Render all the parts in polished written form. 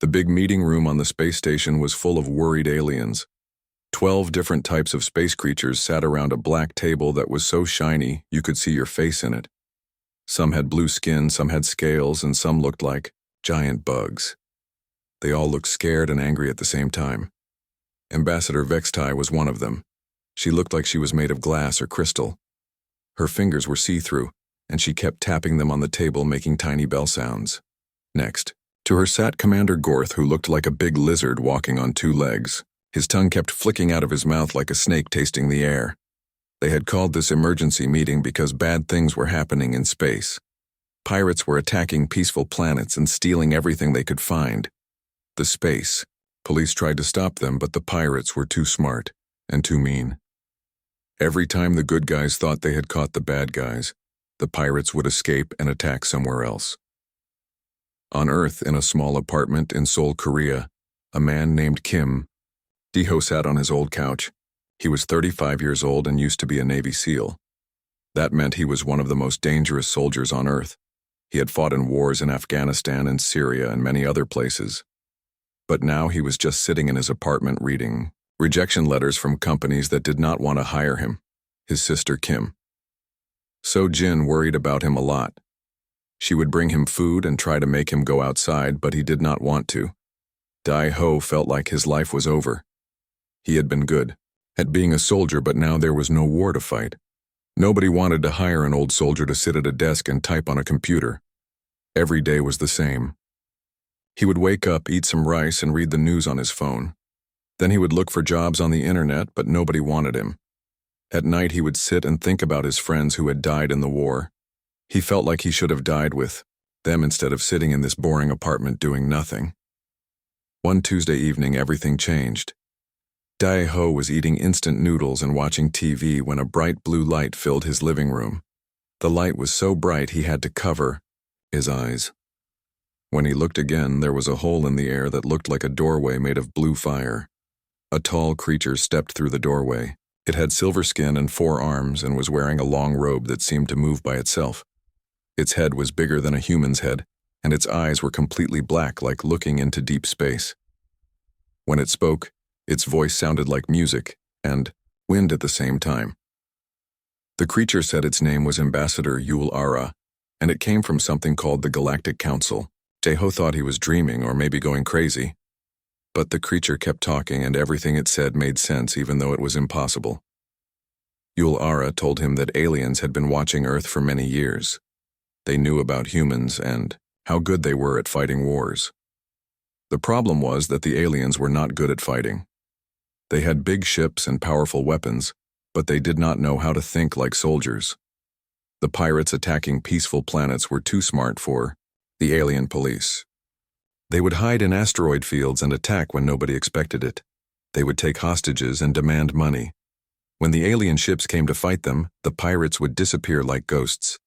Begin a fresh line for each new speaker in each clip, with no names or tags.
The big meeting room on the space station was full of worried aliens. 12 different types of space creatures sat around a black table that was so shiny you could see your face in it. Some had blue skin, some had scales, and some looked like giant bugs. They all looked scared and angry at the same time. Ambassador Vextai was one of them. She looked like she was made of glass or crystal. Her fingers were see-through, and she kept tapping them on the table, making tiny bell sounds. Next, to her sat Commander Gorth, who looked like a big lizard walking on two legs. His tongue kept flicking out of his mouth like a snake tasting the air. They had called this emergency meeting because bad things were happening in space. Pirates were attacking peaceful planets and stealing everything they could find. The space. Police tried to stop them, but the pirates were too smart and too mean. Every time the good guys thought they had caught the bad guys, the pirates would escape and attack somewhere else. On Earth, in a small apartment in Seoul, Korea, a man named Kim Deho sat on his old couch. He was 35 years old and used to be a Navy SEAL. That meant he was one of the most dangerous soldiers on Earth. He had fought in wars in Afghanistan and Syria and many other places. But now he was just sitting in his apartment reading rejection letters from companies that did not want to hire him. His sister Kim. So Jin worried about him a lot. She would bring him food and try to make him go outside, but he did not want to. Dae-ho felt like his life was over. He had been good at being a soldier, but now there was no war to fight. Nobody wanted to hire an old soldier to sit at a desk and type on a computer. Every day was the same. He would wake up, eat some rice, and read the news on his phone. Then he would look for jobs on the internet, but nobody wanted him. At night he would sit and think about his friends who had died in the war. He felt like he should have died with them instead of sitting in this boring apartment doing nothing. One Tuesday evening, everything changed. Dae-ho was eating instant noodles and watching TV when a bright blue light filled his living room. The light was so bright he had to cover his eyes. When he looked again, there was a hole in the air that looked like a doorway made of blue fire. A tall creature stepped through the doorway. It had silver skin and 4 arms and was wearing a long robe that seemed to move by itself. Its head was bigger than a human's head, and its eyes were completely black, like looking into deep space. When it spoke, its voice sounded like music and wind at the same time. The creature said its name was Ambassador Yul Ara, and it came from something called the Galactic Council. Dae-ho thought he was dreaming or maybe going crazy. But the creature kept talking, and everything it said made sense even though it was impossible. Yul Ara told him that aliens had been watching Earth for many years. They knew about humans and how good they were at fighting wars. The problem was that the aliens were not good at fighting. They had big ships and powerful weapons, but they did not know how to think like soldiers. The pirates attacking peaceful planets were too smart for the alien police. They would hide in asteroid fields and attack when nobody expected it. They would take hostages and demand money. When the alien ships came to fight them, the pirates would disappear like ghosts.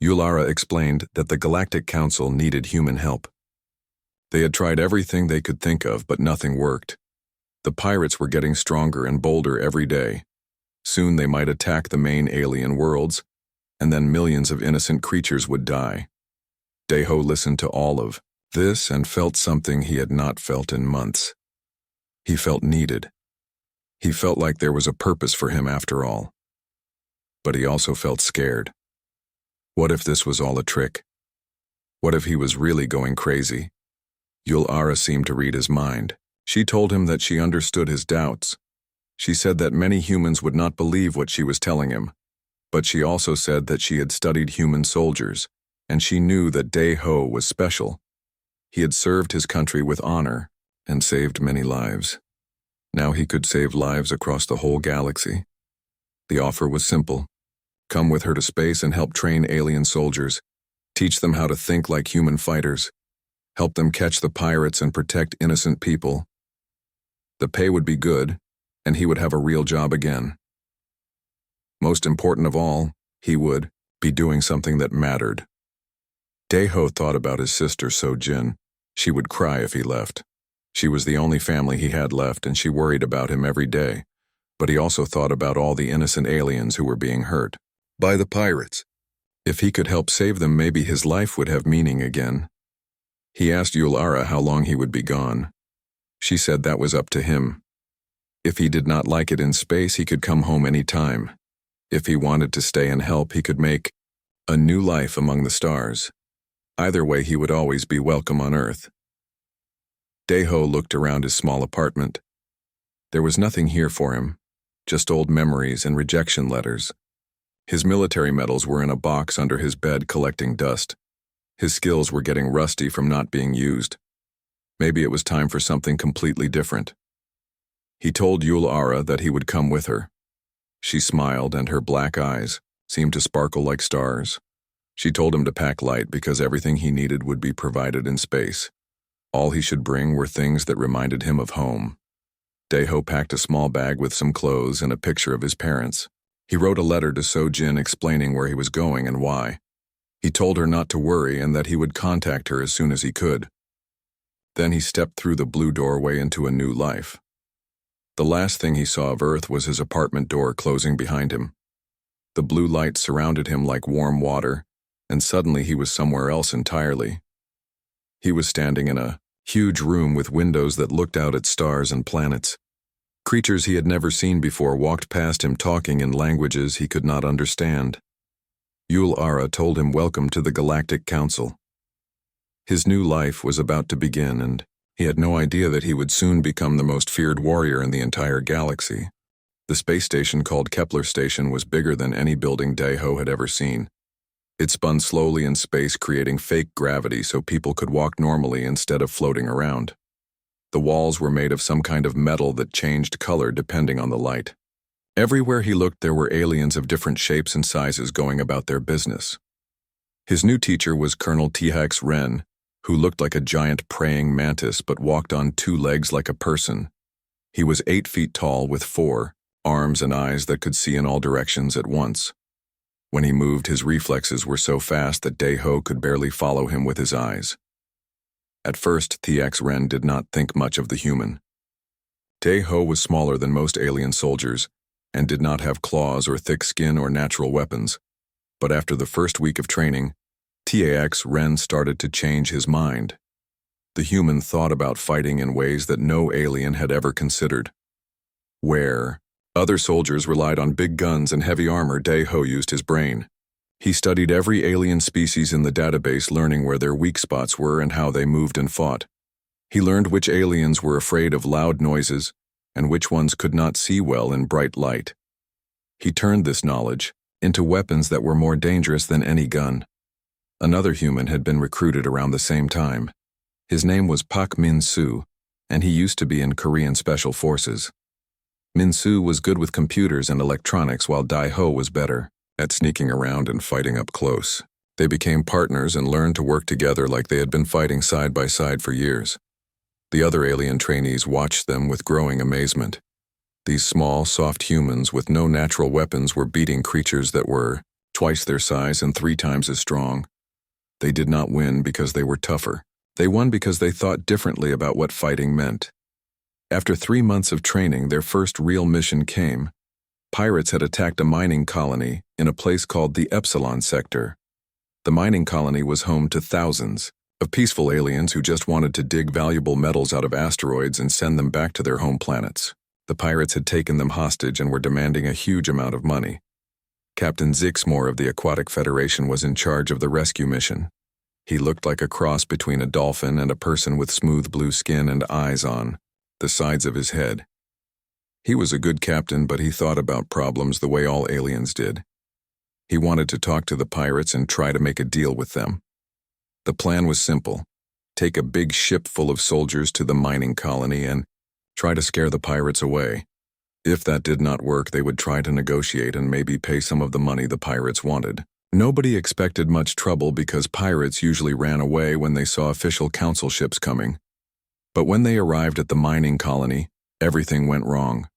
Yul Ara explained that the Galactic Council needed human help. They had tried everything they could think of, but nothing worked. The pirates were getting stronger and bolder every day. Soon they might attack the main alien worlds, and then millions of innocent creatures would die. Dae-ho listened to all of this and felt something he had not felt in months. He felt needed. He felt like there was a purpose for him after all. But he also felt scared. What if this was all a trick? What if he was really going crazy? Yul Ara seemed to read his mind. She told him that she understood his doubts. She said that many humans would not believe what she was telling him. But she also said that she had studied human soldiers, and she knew that Dae-ho was special. He had served his country with honor and saved many lives. Now he could save lives across the whole galaxy. The offer was simple. Come with her to space and help train alien soldiers. Teach them how to think like human fighters. Help them catch the pirates and protect innocent people. The pay would be good, and he would have a real job again. Most important of all, he would be doing something that mattered. Dae-ho thought about his sister So-jin. She would cry if he left. She was the only family he had left, and she worried about him every day. But he also thought about all the innocent aliens who were being hurt by the pirates. If he could help save them, maybe his life would have meaning again. He asked Yulara how long he would be gone. She said that was up to him. If he did not like it in space, he could come home any time. If he wanted to stay and help, he could make a new life among the stars. Either way, he would always be welcome on Earth. Daeho looked around his small apartment. There was nothing here for him, just old memories and rejection letters. His military medals were in a box under his bed collecting dust. His skills were getting rusty from not being used. Maybe it was time for something completely different. He told Yulara that he would come with her. She smiled, and her black eyes seemed to sparkle like stars. She told him to pack light because everything he needed would be provided in space. All he should bring were things that reminded him of home. Daeho packed a small bag with some clothes and a picture of his parents. He wrote a letter to So-jin explaining where he was going and why. He told her not to worry and that he would contact her as soon as he could. Then he stepped through the blue doorway into a new life. The last thing he saw of Earth was his apartment door closing behind him. The blue light surrounded him like warm water, and suddenly he was somewhere else entirely. He was standing in a huge room with windows that looked out at stars and planets. Creatures he had never seen before walked past him talking in languages he could not understand. Yulara told him welcome to the Galactic Council. His new life was about to begin, and he had no idea that he would soon become the most feared warrior in the entire galaxy. The space station called Kepler Station was bigger than any building Daeho had ever seen. It spun slowly in space, creating fake gravity so people could walk normally instead of floating around. The walls were made of some kind of metal that changed color depending on the light. Everywhere he looked, there were aliens of different shapes and sizes going about their business. His new teacher was Colonel TX Ren, who looked like a giant praying mantis but walked on two legs like a person. He was 8 feet tall with 4 arms and eyes that could see in all directions at once. When he moved, his reflexes were so fast that Daeho could barely follow him with his eyes. At first, TX Ren did not think much of the human. Daeho was smaller than most alien soldiers and did not have claws or thick skin or natural weapons. But after the first week of training, TX Ren started to change his mind. The human thought about fighting in ways that no alien had ever considered. Where other soldiers relied on big guns and heavy armor, Daeho used his brain. He studied every alien species in the database, learning where their weak spots were and how they moved and fought. He learned which aliens were afraid of loud noises and which ones could not see well in bright light. He turned this knowledge into weapons that were more dangerous than any gun. Another human had been recruited around the same time. His name was Pak Min-soo, and he used to be in Korean Special Forces. Min-soo was good with computers and electronics, while Daeho was better at sneaking around and fighting up close. They became partners and learned to work together like they had been fighting side by side for years. The other alien trainees watched them with growing amazement. These small, soft humans with no natural weapons were beating creatures that were twice their size and 3 times as strong. They did not win because they were tougher. They won because they thought differently about what fighting meant. After 3 months of training, their first real mission came. Pirates had attacked a mining colony in a place called the Epsilon Sector. The mining colony was home to thousands of peaceful aliens who just wanted to dig valuable metals out of asteroids and send them back to their home planets. The pirates had taken them hostage and were demanding a huge amount of money. Captain Zixmore of the Aquatic Federation was in charge of the rescue mission. He looked like a cross between a dolphin and a person with smooth blue skin and eyes on the sides of his head. He was a good captain, but he thought about problems the way all aliens did. He wanted to talk to the pirates and try to make a deal with them. The plan was simple: take a big ship full of soldiers to the mining colony and try to scare the pirates away. If that did not work, they would try to negotiate and maybe pay some of the money the pirates wanted. Nobody expected much trouble because pirates usually ran away when they saw official council ships coming. But when they arrived at the mining colony, everything went wrong.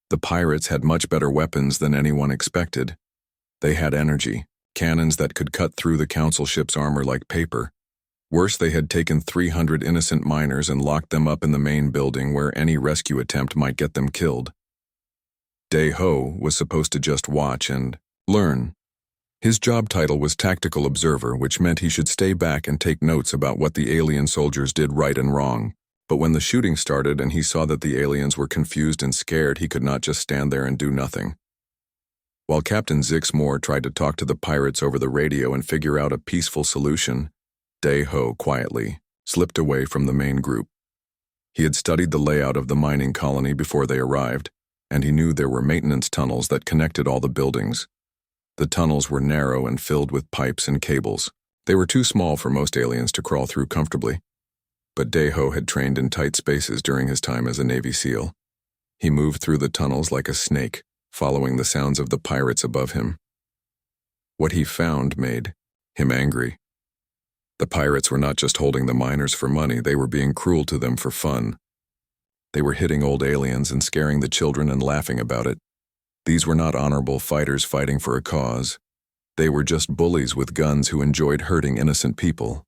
The pirates had much better weapons than anyone expected. They had energy, cannons that could cut through the council ship's armor like paper. Worse, they had taken 300 innocent miners and locked them up in the main building where any rescue attempt might get them killed. Daeho was supposed to just watch and learn. His job title was Tactical Observer, which meant he should stay back and take notes about what the alien soldiers did right and wrong. But when the shooting started and he saw that the aliens were confused and scared, he could not just stand there and do nothing. While Captain Zix Moore tried to talk to the pirates over the radio and figure out a peaceful solution, Day-Ho quietly slipped away from the main group. He had studied the layout of the mining colony before they arrived, and he knew there were maintenance tunnels that connected all the buildings. The tunnels were narrow and filled with pipes and cables. They were too small for most aliens to crawl through comfortably. But Day-Ho had trained in tight spaces during his time as a Navy SEAL. He moved through the tunnels like a snake, following the sounds of the pirates above him. What he found made him angry. The pirates were not just holding the miners for money, they were being cruel to them for fun. They were hitting old aliens and scaring the children and laughing about it. These were not honorable fighters fighting for a cause. They were just bullies with guns who enjoyed hurting innocent people.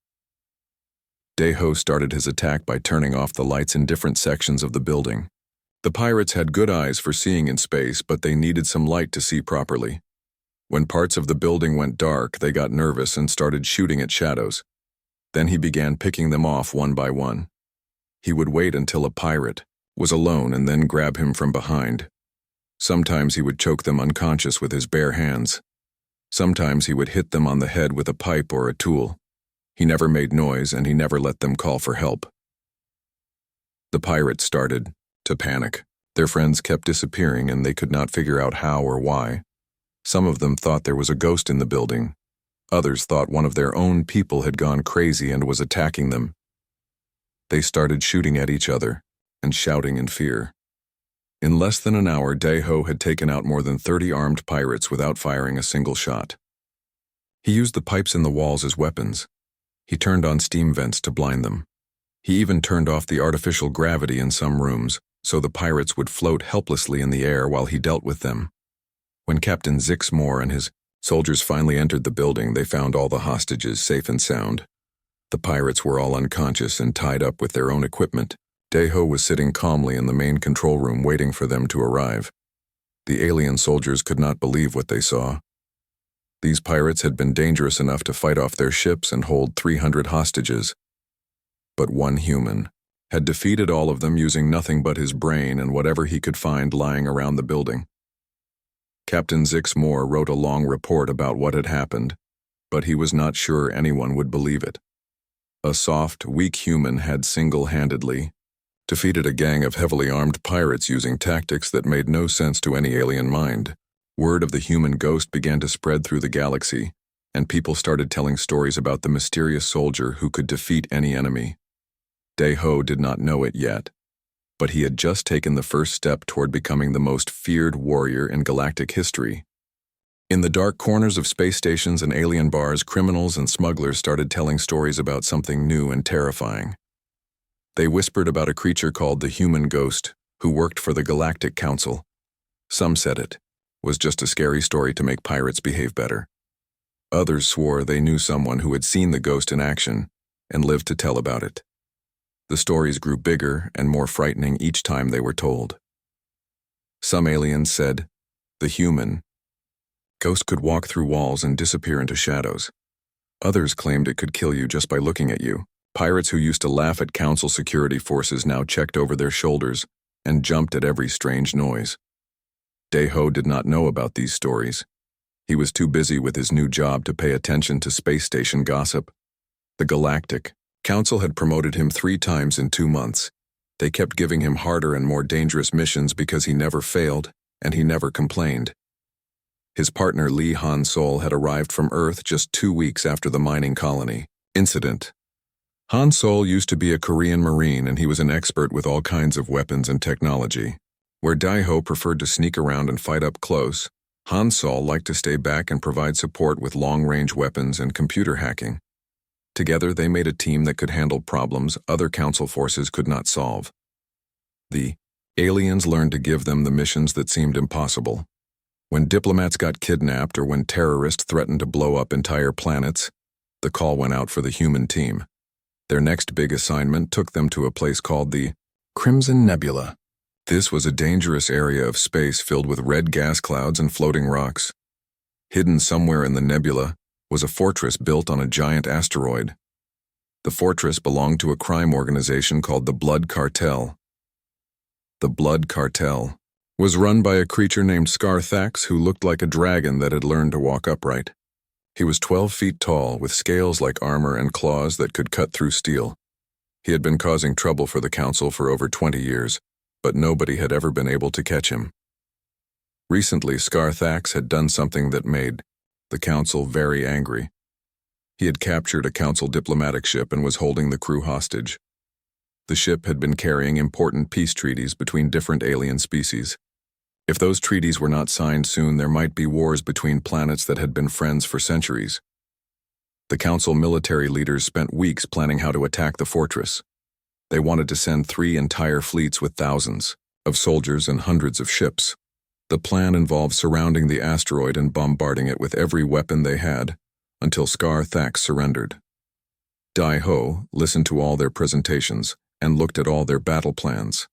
Day-Ho started his attack by turning off the lights in different sections of the building. The pirates had good eyes for seeing in space, but they needed some light to see properly. When parts of the building went dark, they got nervous and started shooting at shadows. Then he began picking them off one by one. He would wait until a pirate was alone and then grab him from behind. Sometimes he would choke them unconscious with his bare hands. Sometimes he would hit them on the head with a pipe or a tool. He never made noise and he never let them call for help. The pirates started to panic. Their friends kept disappearing and they could not figure out how or why. Some of them thought there was a ghost in the building. Others thought one of their own people had gone crazy and was attacking them. They started shooting at each other and shouting in fear. In less than an hour, Day-Ho had taken out more than 30 armed pirates without firing a single shot. He used the pipes in the walls as weapons. He turned on steam vents to blind them. He even turned off the artificial gravity in some rooms, so the pirates would float helplessly in the air while he dealt with them. When Captain Zix Moore and his soldiers finally entered the building, they found all the hostages safe and sound. The pirates were all unconscious and tied up with their own equipment. Day-Ho was sitting calmly in the main control room waiting for them to arrive. The alien soldiers could not believe what they saw. These pirates had been dangerous enough to fight off their ships and hold 300 hostages. But one human had defeated all of them using nothing but his brain and whatever he could find lying around the building. Captain Zix Moore wrote a long report about what had happened, but he was not sure anyone would believe it. A soft, weak human had single-handedly defeated a gang of heavily armed pirates using tactics that made no sense to any alien mind. Word of the human ghost began to spread through the galaxy, and people started telling stories about the mysterious soldier who could defeat any enemy. Day-Ho did not know it yet, but he had just taken the first step toward becoming the most feared warrior in galactic history. In the dark corners of space stations and alien bars, criminals and smugglers started telling stories about something new and terrifying. They whispered about a creature called the human ghost, who worked for the Galactic Council. Some said it was just a scary story to make pirates behave better. Others swore they knew someone who had seen the ghost in action and lived to tell about it. The stories grew bigger and more frightening each time they were told. Some aliens said the human ghost could walk through walls and disappear into shadows. Others claimed it could kill you just by looking at you. Pirates who used to laugh at Council security forces now checked over their shoulders and jumped at every strange noise. Day-Ho did not know about these stories. He was too busy with his new job to pay attention to space station gossip. The Galactic Council had promoted him 3 times in 2 months. They kept giving him harder and more dangerous missions because he never failed, and he never complained. His partner Lee Han-Sol had arrived from Earth just 2 weeks after the mining colony incident. Han-Sol used to be a Korean Marine, and he was an expert with all kinds of weapons and technology. Where Day-Ho preferred to sneak around and fight up close, Han-Sol liked to stay back and provide support with long-range weapons and computer hacking. Together, they made a team that could handle problems other Council forces could not solve. The aliens learned to give them the missions that seemed impossible. When diplomats got kidnapped or when terrorists threatened to blow up entire planets, the call went out for the human team. Their next big assignment took them to a place called the Crimson Nebula. This was a dangerous area of space filled with red gas clouds and floating rocks. Hidden somewhere in the nebula was a fortress built on a giant asteroid. The fortress belonged to a crime organization called the Blood Cartel. The Blood Cartel was run by a creature named Scarthax who looked like a dragon that had learned to walk upright. He was 12 feet tall, with scales like armor and claws that could cut through steel. He had been causing trouble for the Council for over 20 years, but nobody had ever been able to catch him. Recently, Scarthax had done something that made the Council very angry. He had captured a Council diplomatic ship and was holding the crew hostage. The ship had been carrying important peace treaties between different alien species. If those treaties were not signed soon, there might be wars between planets that had been friends for centuries. The Council military leaders spent weeks planning how to attack the fortress. They wanted to send 3 entire fleets with thousands of soldiers and hundreds of ships. The plan involved surrounding the asteroid and bombarding it with every weapon they had until Scarthax surrendered. Dai-Ho listened to all their presentations and looked at all their battle plans.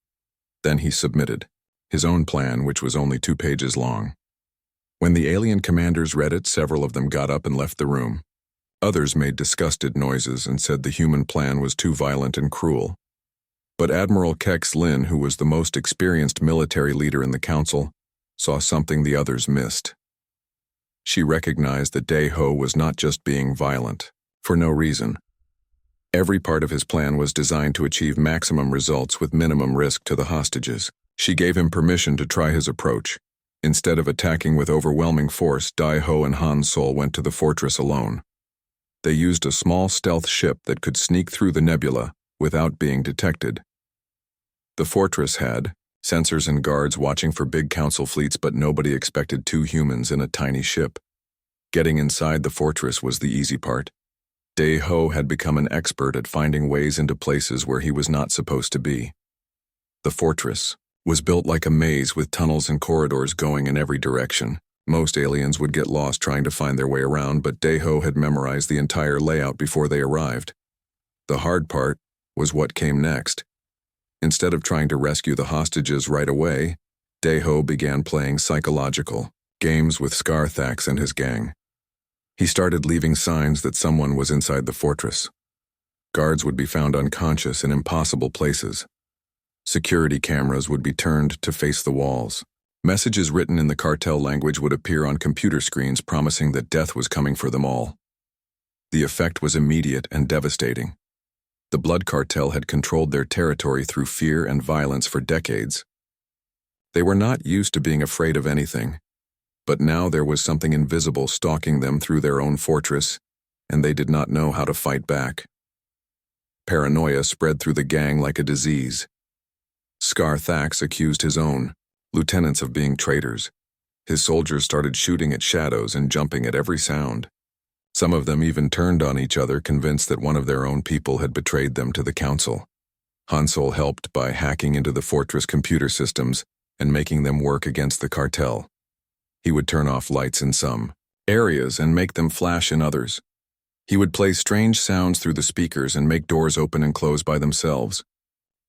Then he submitted his own plan, which was only 2 pages long. When the alien commanders read it, several of them got up and left the room. Others made disgusted noises and said the human plan was too violent and cruel. But Admiral Kex Lin, who was the most experienced military leader in the Council, saw something the others missed. She recognized that Dai-Ho was not just being violent, for no reason. Every part of his plan was designed to achieve maximum results with minimum risk to the hostages. She gave him permission to try his approach. Instead of attacking with overwhelming force, Dai-Ho and Han Sol went to the fortress alone. They used a small stealth ship that could sneak through the nebula without being detected. The fortress had sensors and guards watching for big Council fleets, but nobody expected 2 humans in a tiny ship. Getting inside the fortress was the easy part. Dai-Ho had become an expert at finding ways into places where he was not supposed to be. The fortress was built like a maze with tunnels and corridors going in every direction. Most aliens would get lost trying to find their way around, but Dai-Ho had memorized the entire layout before they arrived. The hard part was what came next. Instead of trying to rescue the hostages right away, Dai-Ho began playing psychological games with Scarthax and his gang. He started leaving signs that someone was inside the fortress. Guards would be found unconscious in impossible places. Security cameras would be turned to face the walls. Messages written in the cartel language would appear on computer screens promising that death was coming for them all. The effect was immediate and devastating. The Blood Cartel had controlled their territory through fear and violence for decades. They were not used to being afraid of anything, but now there was something invisible stalking them through their own fortress, and they did not know how to fight back. Paranoia spread through the gang like a disease. Scarthax accused his own lieutenants of being traitors. His soldiers started shooting at shadows and jumping at every sound. Some of them even turned on each other, convinced that one of their own people had betrayed them to the Council. Han Sol helped by hacking into the fortress computer systems and making them work against the cartel. He would turn off lights in some areas and make them flash in others. He would play strange sounds through the speakers and make doors open and close by themselves.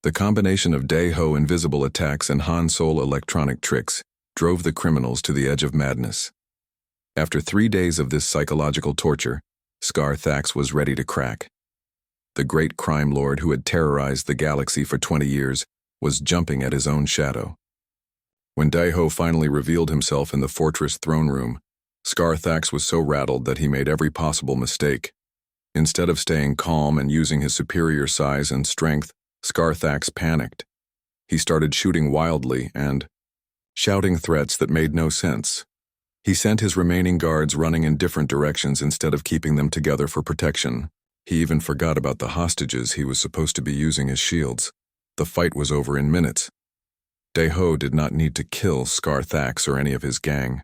The combination of Dai-Ho invisible attacks and Han Sol electronic tricks drove the criminals to the edge of madness. After 3 days of this psychological torture, Scarthax was ready to crack. The great crime lord who had terrorized the galaxy for 20 years was jumping at his own shadow. When Dai-Ho finally revealed himself in the fortress throne room, Scarthax was so rattled that he made every possible mistake. Instead of staying calm and using his superior size and strength, Scarthax panicked. He started shooting wildly and shouting threats that made no sense. He sent his remaining guards running in different directions instead of keeping them together for protection. He even forgot about the hostages he was supposed to be using as shields. The fight was over in minutes. Dai-Ho did not need to kill Scarthax or any of his gang.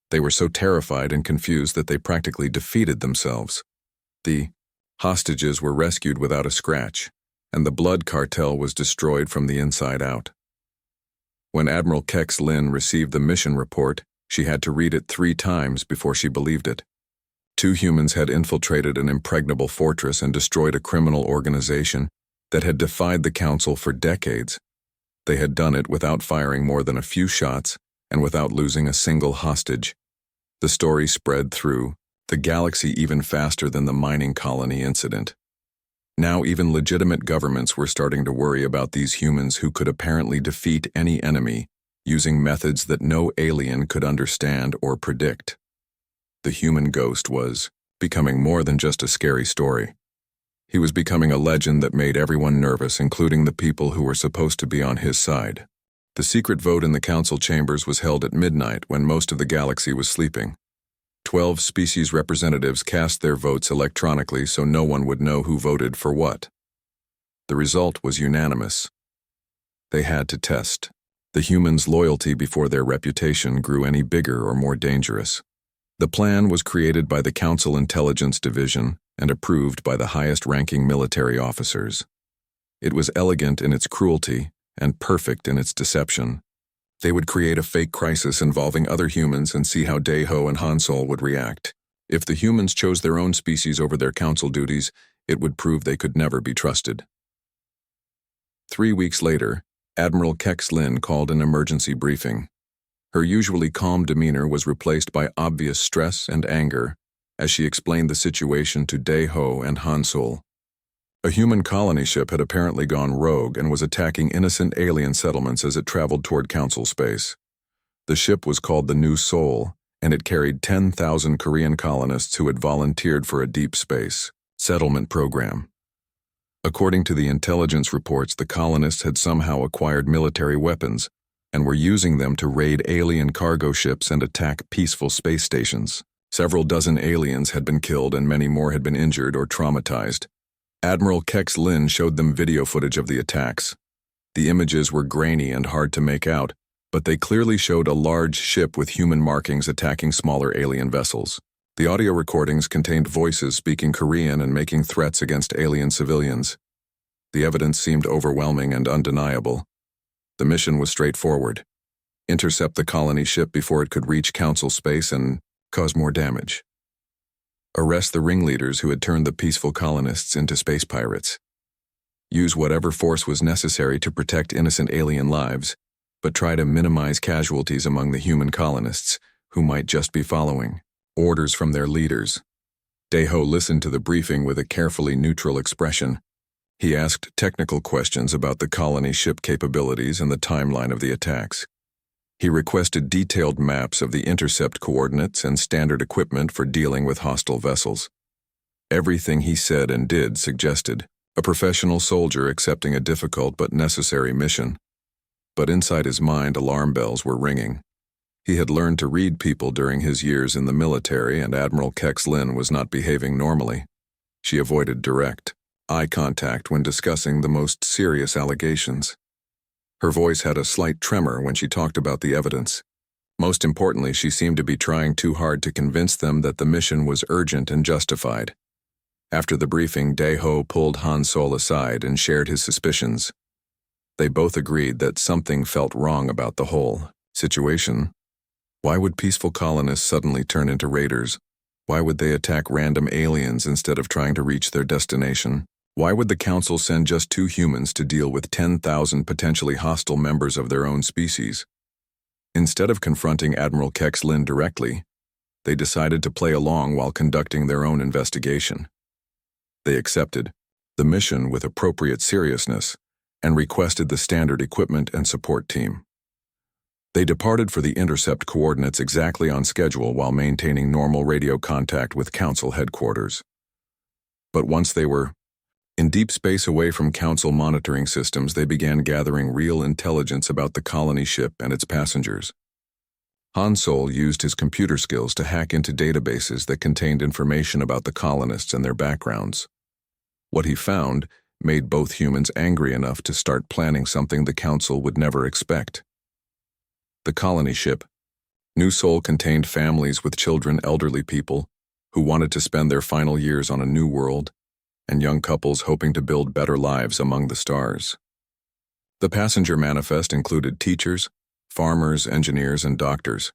They were so terrified and confused that they practically defeated themselves. The hostages were rescued without a scratch, and the Blood Cartel was destroyed from the inside out. When Admiral Kex Lin received the mission report, she had to read it 3 times before she believed it. 2 humans had infiltrated an impregnable fortress and destroyed a criminal organization that had defied the Council for decades. They had done it without firing more than a few shots and without losing a single hostage. The story spread through the galaxy even faster than the mining colony incident. Now even legitimate governments were starting to worry about these humans who could apparently defeat any enemy using methods that no alien could understand or predict. The human ghost was becoming more than just a scary story. He was becoming a legend that made everyone nervous, including the people who were supposed to be on his side. The secret vote in the council chambers was held at midnight when most of the galaxy was sleeping. 12 species representatives cast their votes electronically so no one would know who voted for what. The result was unanimous. They had to test the humans' loyalty before their reputation grew any bigger or more dangerous. The plan was created by the Council Intelligence Division and approved by the highest-ranking military officers. It was elegant in its cruelty and perfect in its deception. They would create a fake crisis involving other humans and see how Daeho and Han Sol would react. If the humans chose their own species over their council duties, it would prove they could never be trusted. 3 weeks later, Admiral Kex Lin called an emergency briefing. Her usually calm demeanor was replaced by obvious stress and anger as she explained the situation to Daeho and Han Sol. A human colony ship had apparently gone rogue and was attacking innocent alien settlements as it traveled toward Council space. The ship was called the New Seoul, and it carried 10,000 Korean colonists who had volunteered for a deep space settlement program. According to the intelligence reports, the colonists had somehow acquired military weapons and were using them to raid alien cargo ships and attack peaceful space stations. Several dozen aliens had been killed and many more had been injured or traumatized. Admiral Kex Lin showed them video footage of the attacks. The images were grainy and hard to make out, but they clearly showed a large ship with human markings attacking smaller alien vessels. The audio recordings contained voices speaking Korean and making threats against alien civilians. The evidence seemed overwhelming and undeniable. The mission was straightforward: intercept the colony ship before it could reach Council space and cause more damage. Arrest the ringleaders who had turned the peaceful colonists into space pirates. Use whatever force was necessary to protect innocent alien lives, but try to minimize casualties among the human colonists, who might just be following orders from their leaders. Daeho listened to the briefing with a carefully neutral expression. He asked technical questions about the colony ship capabilities and the timeline of the attacks. He requested detailed maps of the intercept coordinates and standard equipment for dealing with hostile vessels. Everything he said and did suggested a professional soldier accepting a difficult but necessary mission. But inside his mind, alarm bells were ringing. He had learned to read people during his years in the military, and Admiral Kex Lin was not behaving normally. She avoided direct eye contact when discussing the most serious allegations. Her voice had a slight tremor when she talked about the evidence. Most importantly, she seemed to be trying too hard to convince them that the mission was urgent and justified. After the briefing, Daeho pulled Han Sol aside and shared his suspicions. They both agreed that something felt wrong about the whole situation. Why would peaceful colonists suddenly turn into raiders? Why would they attack random aliens instead of trying to reach their destination? Why would the Council send just 2 humans to deal with 10,000 potentially hostile members of their own species? Instead of confronting Admiral Kex Lin directly, they decided to play along while conducting their own investigation. They accepted the mission with appropriate seriousness and requested the standard equipment and support team. They departed for the intercept coordinates exactly on schedule while maintaining normal radio contact with Council headquarters. But once they were in deep space away from Council monitoring systems, they began gathering real intelligence about the colony ship and its passengers. Han Sol used his computer skills to hack into databases that contained information about the colonists and their backgrounds. What he found made both humans angry enough to start planning something the Council would never expect. The colony ship, New Seoul, contained families with children, elderly people who wanted to spend their final years on a new world, and young couples hoping to build better lives among the stars. The passenger manifest included teachers, farmers, engineers, and doctors.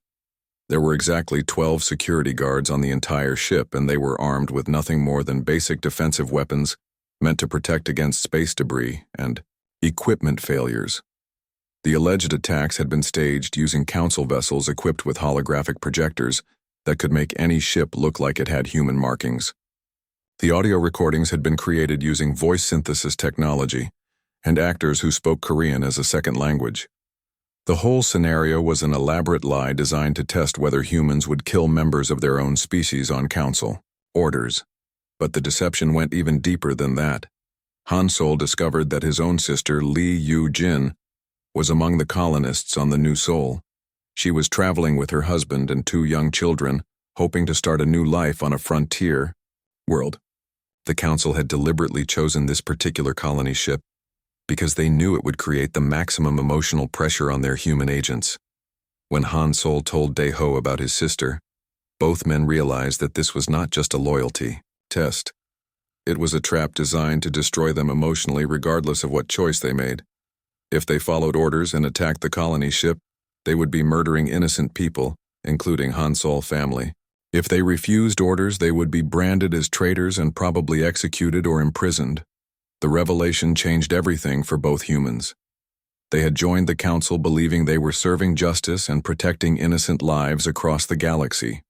There were exactly 12 security guards on the entire ship, and they were armed with nothing more than basic defensive weapons meant to protect against space debris and equipment failures. The alleged attacks had been staged using Council vessels equipped with holographic projectors that could make any ship look like it had human markings. The audio recordings had been created using voice synthesis technology and actors who spoke Korean as a second language. The whole scenario was an elaborate lie designed to test whether humans would kill members of their own species on council orders. But the deception went even deeper than that. Han Sol discovered that his own sister, Lee Yu-jin, was among the colonists on the New Sol. She was traveling with her husband and 2 young children, hoping to start a new life on a frontier world. The council had deliberately chosen this particular colony ship because they knew it would create the maximum emotional pressure on their human agents. When Han Sol told Dae-ho about his sister, both men realized that this was not just a loyalty test. It was a trap designed to destroy them emotionally regardless of what choice they made. If they followed orders and attacked the colony ship, they would be murdering innocent people, including Han Sol's family. If they refused orders, they would be branded as traitors and probably executed or imprisoned. The revelation changed everything for both humans. They had joined the council believing they were serving justice and protecting innocent lives across the galaxy.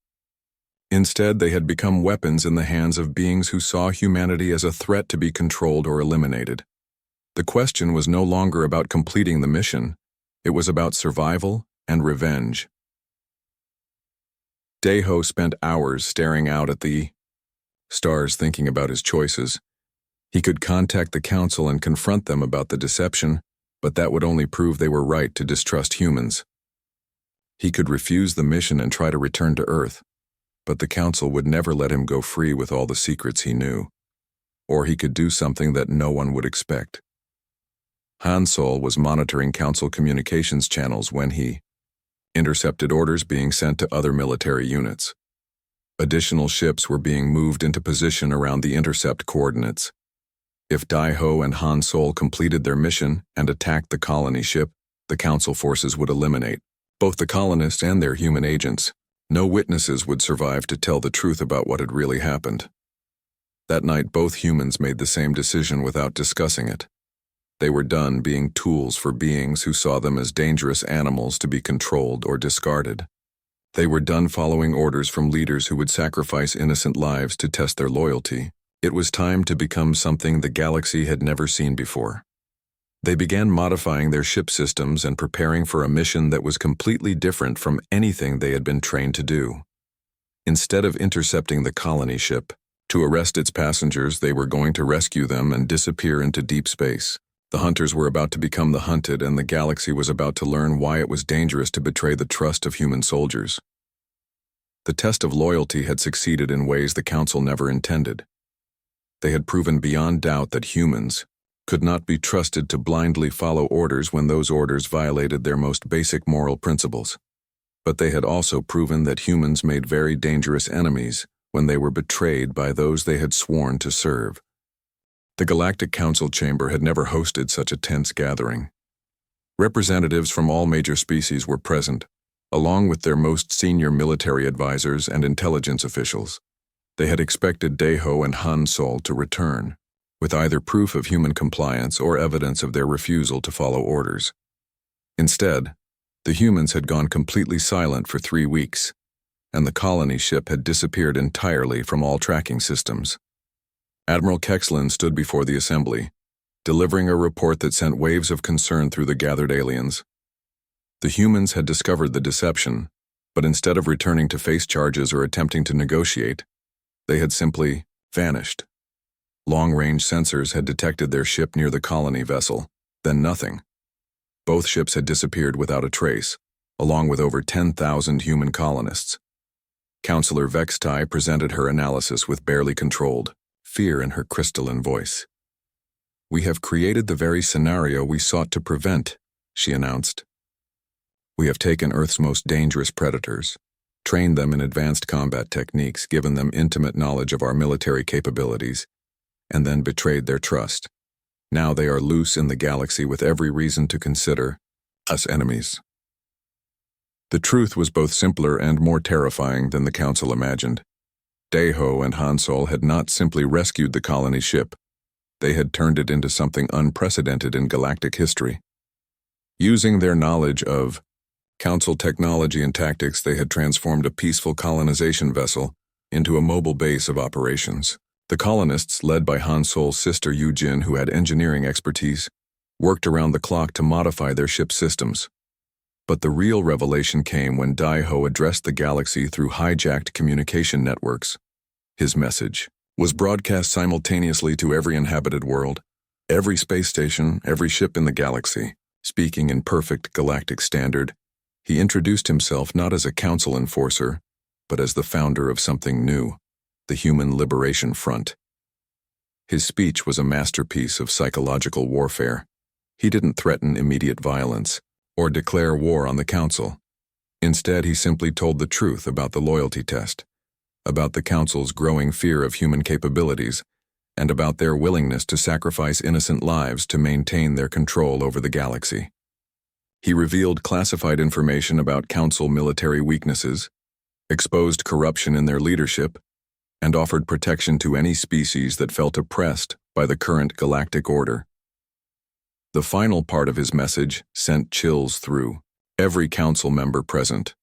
Instead, they had become weapons in the hands of beings who saw humanity as a threat to be controlled or eliminated. The question was no longer about completing the mission. It was about survival and revenge. Dae-ho spent hours staring out at the stars thinking about his choices. He could contact the council and confront them about the deception, but that would only prove they were right to distrust humans. He could refuse the mission and try to return to Earth, but the council would never let him go free with all the secrets he knew. Or he could do something that no one would expect. Han Sol was monitoring council communications channels when he intercepted orders being sent to other military units. Additional ships were being moved into position around the intercept coordinates. If Dae-ho and Han Sol completed their mission and attacked the colony ship, the council forces would eliminate both the colonists and their human agents. No witnesses would survive to tell the truth about what had really happened. That night, both humans made the same decision without discussing it. They were done being tools for beings who saw them as dangerous animals to be controlled or discarded. They were done following orders from leaders who would sacrifice innocent lives to test their loyalty. It was time to become something the galaxy had never seen before. They began modifying their ship systems and preparing for a mission that was completely different from anything they had been trained to do. Instead of intercepting the colony ship, to arrest its passengers, they were going to rescue them and disappear into deep space. The hunters were about to become the hunted, and the galaxy was about to learn why it was dangerous to betray the trust of human soldiers. The test of loyalty had succeeded in ways the council never intended. They had proven beyond doubt that humans could not be trusted to blindly follow orders when those orders violated their most basic moral principles. But they had also proven that humans made very dangerous enemies when they were betrayed by those they had sworn to serve. The Galactic Council chamber had never hosted such a tense gathering. Representatives from all major species were present, along with their most senior military advisors and intelligence officials. They had expected Dae-ho and Han Sol to return, with either proof of human compliance or evidence of their refusal to follow orders. Instead, the humans had gone completely silent for 3 weeks, and the colony ship had disappeared entirely from all tracking systems. Admiral Kexlin stood before the assembly, delivering a report that sent waves of concern through the gathered aliens. The humans had discovered the deception, but instead of returning to face charges or attempting to negotiate, they had simply vanished. Long-range sensors had detected their ship near the colony vessel, then nothing. Both ships had disappeared without a trace, along with over 10,000 human colonists. Counselor Vextai presented her analysis with barely controlled fear in her crystalline voice. "We have created the very scenario we sought to prevent," she announced. "We have taken Earth's most dangerous predators, trained them in advanced combat techniques, given them intimate knowledge of our military capabilities, and then betrayed their trust. Now they are loose in the galaxy with every reason to consider us enemies." The truth was both simpler and more terrifying than the council imagined. Dae-ho and Han Sol had not simply rescued the colony ship. They had turned it into something unprecedented in galactic history. Using their knowledge of Council technology and tactics, they had transformed a peaceful colonization vessel into a mobile base of operations. The colonists, led by Han Sol's sister Yu-Jin, who had engineering expertise, worked around the clock to modify their ship's systems. But the real revelation came when Dai-Ho addressed the galaxy through hijacked communication networks. His message was broadcast simultaneously to every inhabited world, every space station, every ship in the galaxy. Speaking in perfect galactic standard, he introduced himself not as a council enforcer, but as the founder of something new, the Human Liberation Front. His speech was a masterpiece of psychological warfare. He didn't threaten immediate violence or declare war on the council. Instead, he simply told the truth about the loyalty test, about the council's growing fear of human capabilities, and about their willingness to sacrifice innocent lives to maintain their control over the galaxy. He revealed classified information about council military weaknesses, exposed corruption in their leadership, and offered protection to any species that felt oppressed by the current galactic order. The final part of his message sent chills through every council member present.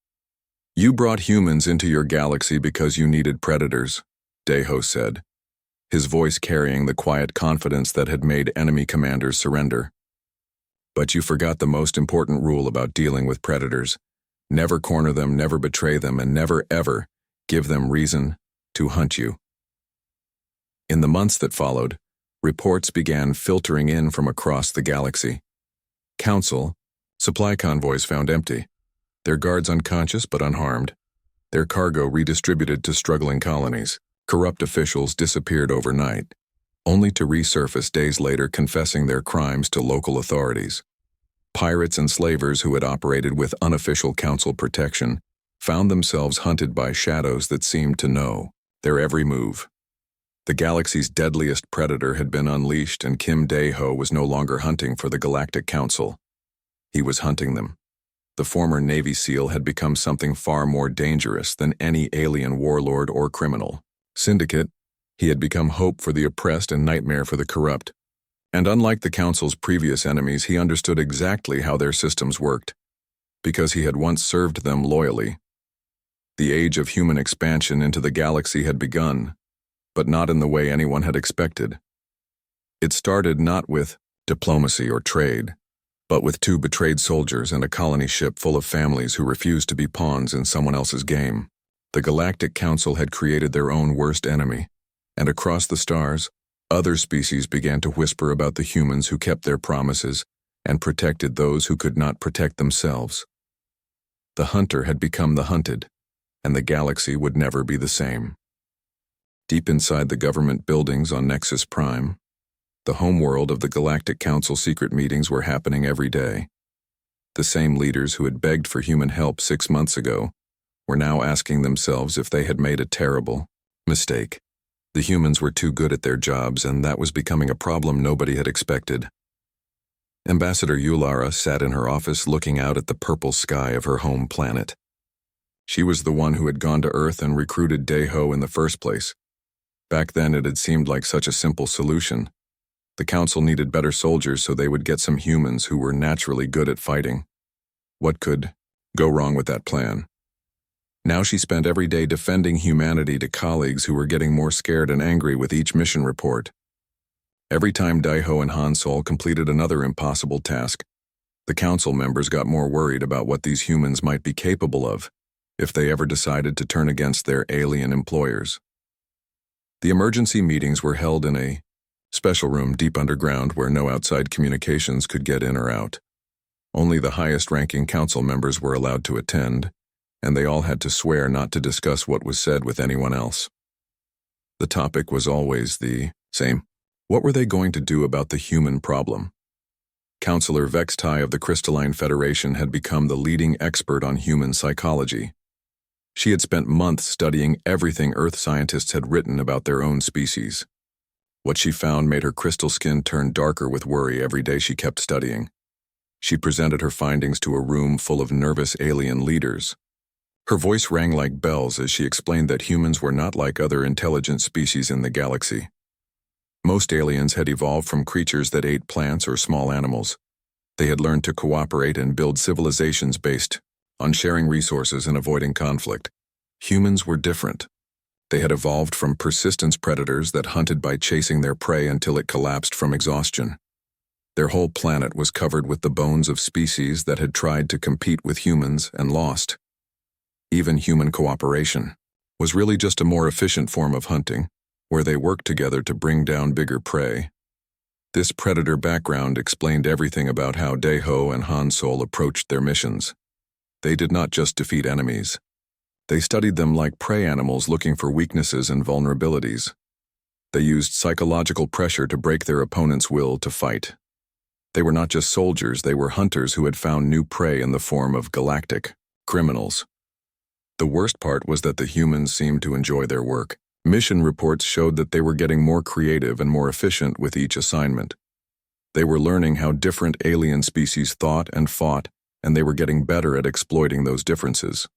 "You brought humans into your galaxy because you needed predators," Dai-Ho said, his voice carrying the quiet confidence that had made enemy commanders surrender. "But you forgot the most important rule about dealing with predators. Never corner them, never betray them, and never ever give them reason to hunt you." In the months that followed, reports began filtering in from across the galaxy. Council supply convoys found empty, their guards unconscious but unharmed, their cargo redistributed to struggling colonies. Corrupt officials disappeared overnight, only to resurface days later confessing their crimes to local authorities. Pirates and slavers who had operated with unofficial council protection found themselves hunted by shadows that seemed to know their every move. The galaxy's deadliest predator had been unleashed, and Kim Dai-Ho was no longer hunting for the Galactic Council. He was hunting them. The former Navy SEAL had become something far more dangerous than any alien warlord or criminal syndicate. He had become hope for the oppressed and nightmare for the corrupt. And unlike the Council's previous enemies, he understood exactly how their systems worked, because he had once served them loyally. The age of human expansion into the galaxy had begun, but not in the way anyone had expected. It started not with diplomacy or trade, but with 2 betrayed soldiers and a colony ship full of families who refused to be pawns in someone else's game. The Galactic Council had created their own worst enemy, and across the stars, other species began to whisper about the humans who kept their promises and protected those who could not protect themselves. The hunter had become the hunted, and the galaxy would never be the same. Deep inside the government buildings on Nexus Prime, the homeworld of the Galactic Council secret meetings were happening every day. The same leaders who had begged for human help 6 months ago were now asking themselves if they had made a terrible mistake. The humans were too good at their jobs, and that was becoming a problem nobody had expected. Ambassador Yulara sat in her office looking out at the purple sky of her home planet. She was the one who had gone to Earth and recruited Dai-Ho in the first place. Back then it had seemed like such a simple solution. The Council needed better soldiers so they would get some humans who were naturally good at fighting. What could go wrong with that plan? Now she spent every day defending humanity to colleagues who were getting more scared and angry with each mission report. Every time Dai-Ho and Han Sol completed another impossible task, the Council members got more worried about what these humans might be capable of if they ever decided to turn against their alien employers. The emergency meetings were held in a special room deep underground where no outside communications could get in or out. Only the highest-ranking council members were allowed to attend, and they all had to swear not to discuss what was said with anyone else. The topic was always the same. What were they going to do about the human problem? Counselor Vextai of the Crystalline Federation had become the leading expert on human psychology. She had spent months studying everything Earth scientists had written about their own species. What she found made her crystal skin turn darker with worry every day she kept studying. She presented her findings to a room full of nervous alien leaders. Her voice rang like bells as she explained that humans were not like other intelligent species in the galaxy. Most aliens had evolved from creatures that ate plants or small animals. They had learned to cooperate and build civilizations based on sharing resources and avoiding conflict. Humans were different. They had evolved from persistence predators that hunted by chasing their prey until it collapsed from exhaustion. Their whole planet was covered with the bones of species that had tried to compete with humans and lost. Even human cooperation was really just a more efficient form of hunting, where they worked together to bring down bigger prey. This predator background explained everything about how Daeho and Han Sol approached their missions. They did not just defeat enemies. They studied them like prey animals looking for weaknesses and vulnerabilities. They used psychological pressure to break their opponent's will to fight. They were not just soldiers, they were hunters who had found new prey in the form of galactic criminals. The worst part was that the humans seemed to enjoy their work. Mission reports showed that they were getting more creative and more efficient with each assignment. They were learning how different alien species thought and fought, and they were getting better at exploiting those differences.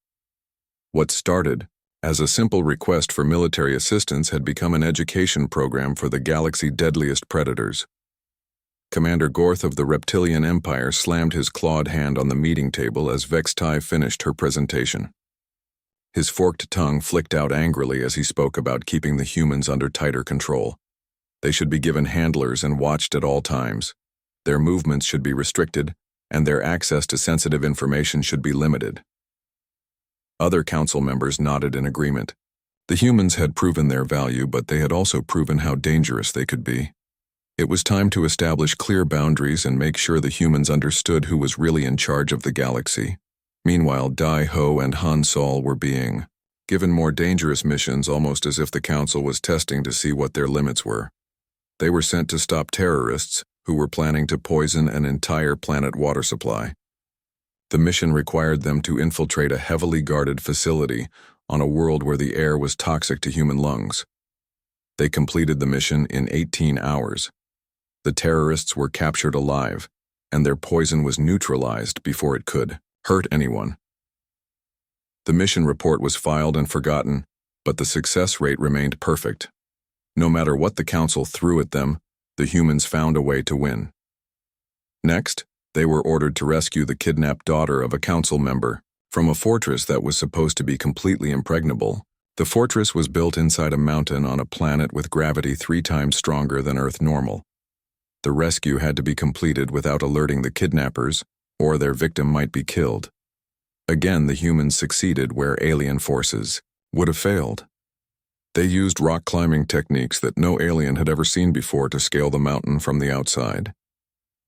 What started as a simple request for military assistance had become an education program for the galaxy's deadliest predators. Commander Gorth of the Reptilian Empire slammed his clawed hand on the meeting table as Vextai finished her presentation. His forked tongue flicked out angrily as he spoke about keeping the humans under tighter control. They should be given handlers and watched at all times. Their movements should be restricted, and their access to sensitive information should be limited. Other council members nodded in agreement. The humans had proven their value, but they had also proven how dangerous they could be. It was time to establish clear boundaries and make sure the humans understood who was really in charge of the galaxy. Meanwhile, Daeho and Han Sol were being given more dangerous missions, almost as if the council was testing to see what their limits were. They were sent to stop terrorists who were planning to poison an entire planet water supply. The mission required them to infiltrate a heavily guarded facility on a world where the air was toxic to human lungs. They completed the mission in 18 hours. The terrorists were captured alive, and their poison was neutralized before it could hurt anyone. The mission report was filed and forgotten, but the success rate remained perfect. No matter what the council threw at them, the humans found a way to win. Next, they were ordered to rescue the kidnapped daughter of a council member from a fortress that was supposed to be completely impregnable. The fortress was built inside a mountain on a planet with gravity 3 times stronger than Earth normal. The rescue had to be completed without alerting the kidnappers, or their victim might be killed. Again, the humans succeeded where alien forces would have failed. They used rock climbing techniques that no alien had ever seen before to scale the mountain from the outside.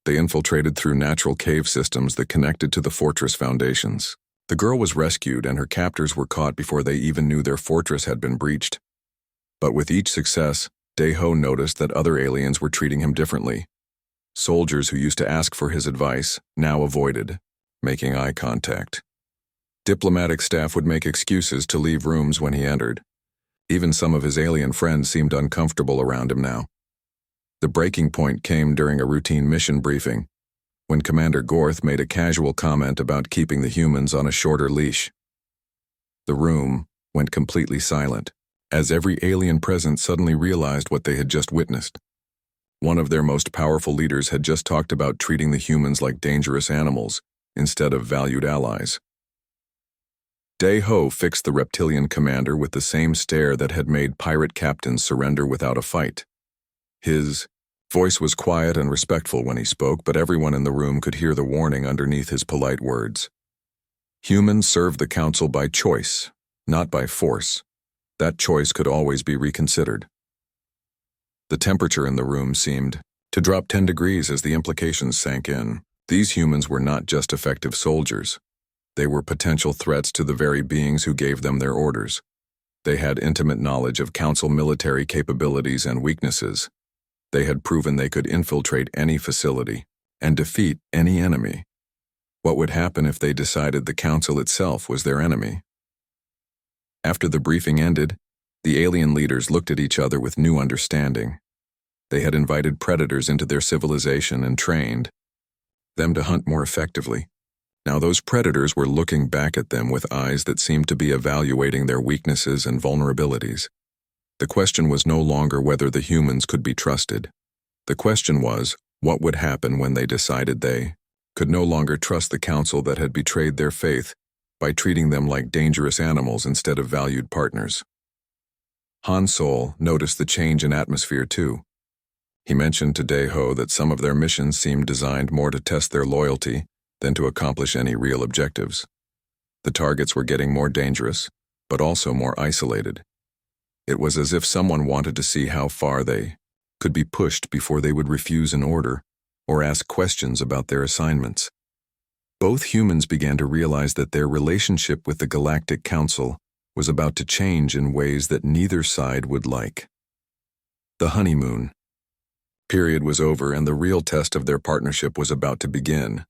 They infiltrated through natural cave systems that connected to the fortress foundations. The girl was rescued and her captors were caught before they even knew their fortress had been breached. But with each success, Daeho noticed that other aliens were treating him differently. Soldiers who used to ask for his advice now avoided making eye contact. Diplomatic staff would make excuses to leave rooms when he entered. Even some of his alien friends seemed uncomfortable around him now. The breaking point came during a routine mission briefing, when Commander Gorth made a casual comment about keeping the humans on a shorter leash. The room went completely silent, as every alien present suddenly realized what they had just witnessed. One of their most powerful leaders had just talked about treating the humans like dangerous animals instead of valued allies. Daeho fixed the reptilian commander with the same stare that had made pirate captains surrender without a fight. His voice was quiet and respectful when he spoke, but everyone in the room could hear the warning underneath his polite words. Humans serve the council by choice, not by force. That choice could always be reconsidered. The temperature in the room seemed to drop 10 degrees as the implications sank in. These humans were not just effective soldiers. They were potential threats to the very beings who gave them their orders. They had intimate knowledge of council military capabilities and weaknesses. They had proven they could infiltrate any facility and defeat any enemy. What would happen if they decided the council itself was their enemy? After the briefing ended, the alien leaders looked at each other with new understanding. They had invited predators into their civilization and trained them to hunt more effectively. Now those predators were looking back at them with eyes that seemed to be evaluating their weaknesses and vulnerabilities. The question was no longer whether the humans could be trusted. The question was, what would happen when they decided they could no longer trust the council that had betrayed their faith by treating them like dangerous animals instead of valued partners. Han Sol noticed the change in atmosphere too. He mentioned to Dae-ho that some of their missions seemed designed more to test their loyalty than to accomplish any real objectives. The targets were getting more dangerous, but also more isolated. It was as if someone wanted to see how far they could be pushed before they would refuse an order or ask questions about their assignments. Both humans began to realize that their relationship with the Galactic Council was about to change in ways that neither side would like. The honeymoon period was over, and the real test of their partnership was about to begin.